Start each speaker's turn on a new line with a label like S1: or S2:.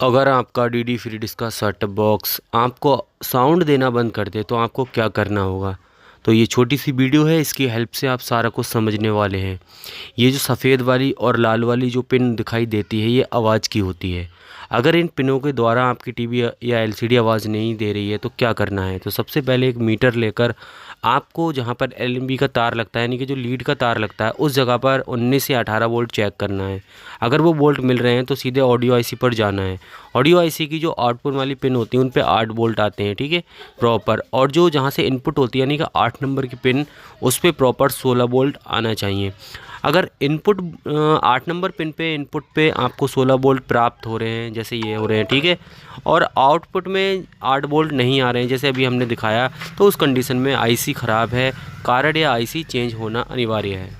S1: अगर आपका DD free dish का सेट बॉक्स आपको साउंड देना बंद कर दे तो आपको क्या करना होगा। तो ये छोटी सी वीडियो है, इसकी हेल्प से आप सारा कुछ समझने वाले हैं। ये जो सफ़ेद वाली और लाल वाली जो पिन दिखाई देती है ये आवाज़ की होती है। अगर इन पिनों के द्वारा आपकी टीवी या एलसीडी आवाज़ नहीं दे रही है तो क्या करना है। तो सबसे पहले एक मीटर लेकर आपको जहाँ पर एलएमबी का तार लगता है यानी कि जो लीड का तार लगता है उस जगह पर 19 या 18 वोल्ट चेक करना है। अगर वो वोल्ट मिल रहे हैं तो सीधे ऑडियो आईसी पर जाना है। ऑडियो आईसी की जो आउटपुट वाली पिन होती है उन पे 8 वोल्ट आते हैं, ठीक है, प्रॉपर। और जो जहाँ से इनपुट होती है यानी कि 8 नंबर की पिन उस पर प्रॉपर 16 वोल्ट आना चाहिए। अगर इनपुट 8 नंबर पिन पे इनपुट पे आपको 16 वोल्ट प्राप्त हो रहे हैं जैसे ये हो रहे हैं, ठीक है, और आउटपुट में 8 वोल्ट नहीं आ रहे हैं जैसे अभी हमने दिखाया, तो उस कंडीशन में आईसी ख़राब है। कारण या आईसी चेंज होना अनिवार्य है।